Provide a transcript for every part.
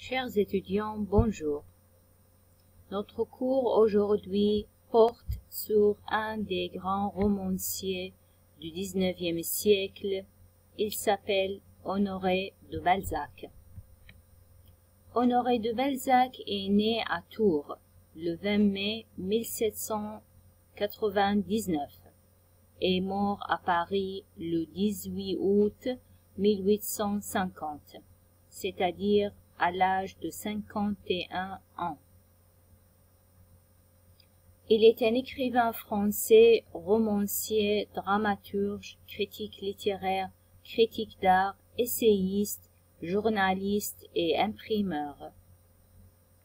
Chers étudiants, bonjour. Notre cours aujourd'hui porte sur un des grands romanciers du XIXe siècle. Il s'appelle Honoré de Balzac. Honoré de Balzac est né à Tours le 20 mai 1799 et mort à Paris le 18 août 1850, c'est-à-dire à l'âge de 51 ans. Il est un écrivain français, romancier, dramaturge, critique littéraire, critique d'art, essayiste, journaliste et imprimeur.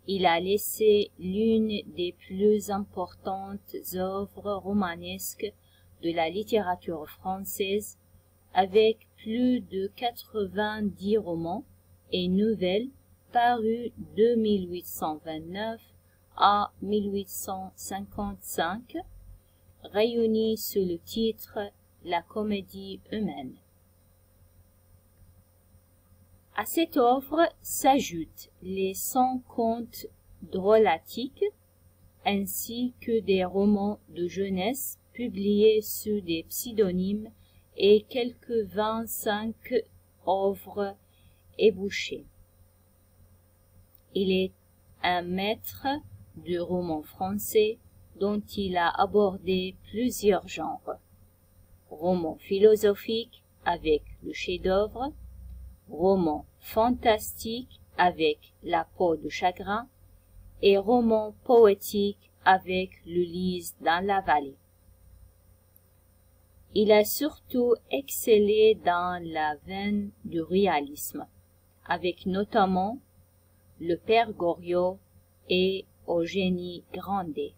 Il a laissé l'une des plus importantes œuvres romanesques de la littérature française, avec plus de 90 romans et nouvelles parus de 1829 à 1855, réunis sous le titre La comédie humaine. À cette œuvre s'ajoutent les 100 contes drôlatiques ainsi que des romans de jeunesse publiés sous des pseudonymes et quelques 25 œuvres ébauchées. Il est un maître du roman français dont il a abordé plusieurs genres. Roman philosophique avec le chef-d'œuvre, roman fantastique avec La peau de chagrin et roman poétique avec Le lys dans la vallée. Il a surtout excellé dans la veine du réalisme, avec notamment Le Père Goriot et Eugénie Grandet.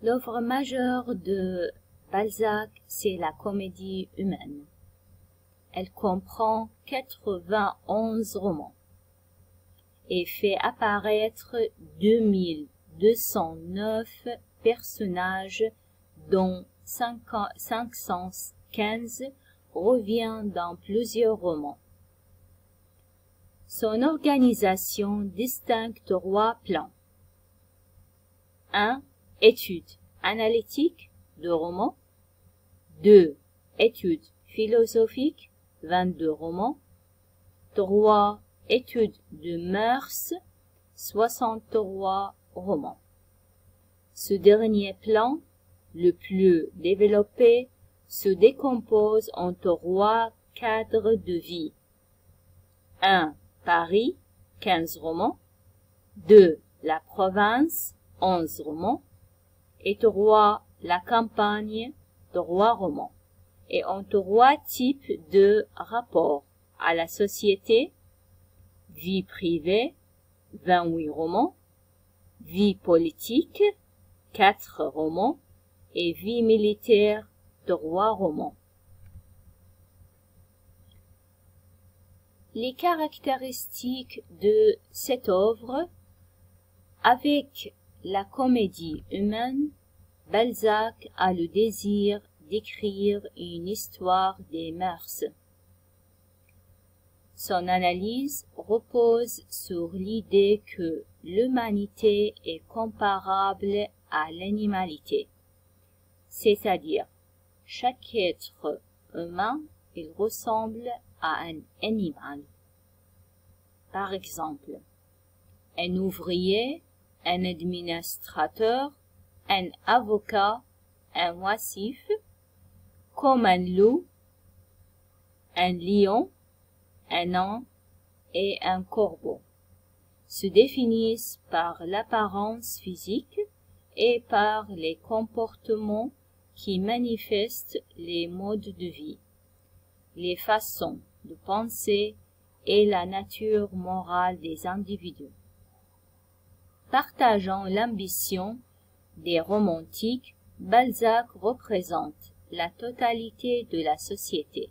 L'œuvre majeure de Balzac, c'est la comédie humaine. Elle comprend 91 romans et fait apparaître 2209 personnages dont 515 reviennent dans plusieurs romans. Son organisation distingue trois plans. 1. Études analytiques de romans. 2. Études philosophiques, 22 romans. 3. Études de mœurs, 63 romans. Ce dernier plan, le plus développé, se décompose en trois cadres de vie. 1. Paris, 15 romans. 2. La province, 11 romans. Et 3. La campagne, 3 romans. Et en 3 types de rapports à la société: vie privée, 28 romans, vie politique, 4 romans, et vie militaire, 3 romans. Les caractéristiques de cette œuvre: avec la comédie humaine, Balzac a le désir d'écrire une histoire des mœurs. Son analyse repose sur l'idée que l'humanité est comparable à l'animalité, c'est-à-dire chaque être humain, il ressemble à un animal. Par exemple, un ouvrier, un administrateur, un avocat, un oisif, comme un loup, un lion, un âne et un corbeau, se définissent par l'apparence physique et par les comportements qui manifestent les modes de vie, les façons de penser et la nature morale des individus. Partageant l'ambition des romantiques, Balzac représente la totalité de la société.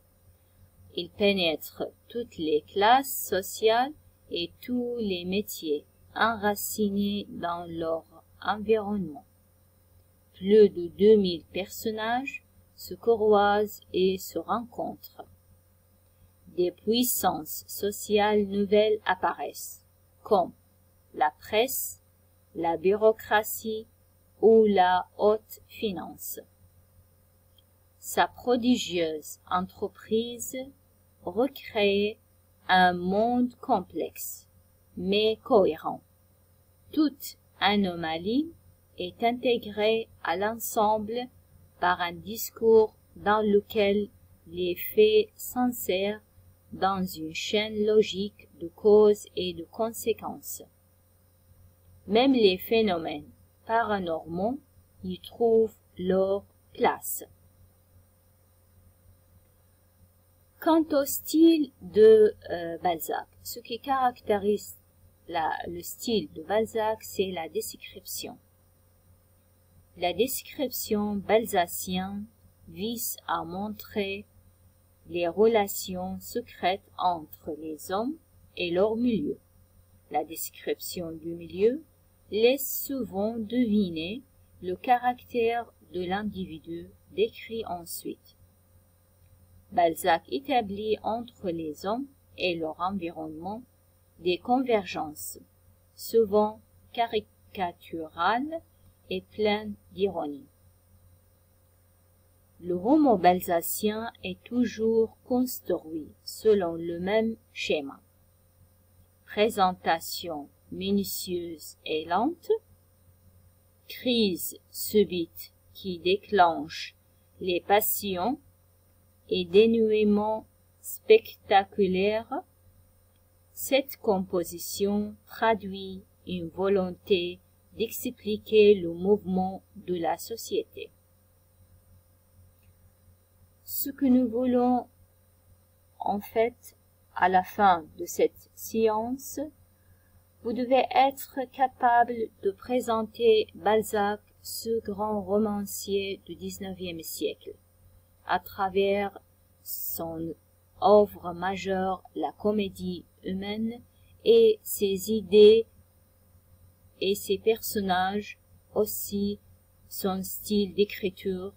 Il pénètre toutes les classes sociales et tous les métiers enracinés dans leur environnement. Plus de 2000 personnages se croisent et se rencontrent. Des puissances sociales nouvelles apparaissent, comme la presse, la bureaucratie ou la haute finance. Sa prodigieuse entreprise recrée un monde complexe, mais cohérent. Toute anomalie est intégrée à l'ensemble par un discours dans lequel les faits s'insèrent dans une chaîne logique de causes et de conséquences. Même les phénomènes paranormaux y trouvent leur place. Quant au style de Balzac, ce qui caractérise le style de Balzac, c'est la description. La description balzacienne vise à montrer les relations secrètes entre les hommes et leur milieu. La description du milieu laisse souvent deviner le caractère de l'individu décrit ensuite. Balzac établit entre les hommes et leur environnement des convergences, souvent caricaturales et pleines d'ironie. Le roman balzacien est toujours construit selon le même schéma. Présentation minutieuse et lente, crise subite qui déclenche les passions et dénouement spectaculaire. Cette composition traduit une volonté d'expliquer le mouvement de la société. Ce que nous voulons en fait à la fin de cette séance, vous devez être capable de présenter Balzac, ce grand romancier du XIXe siècle, à travers son œuvre majeure, la comédie humaine, et ses idées et ses personnages, aussi son style d'écriture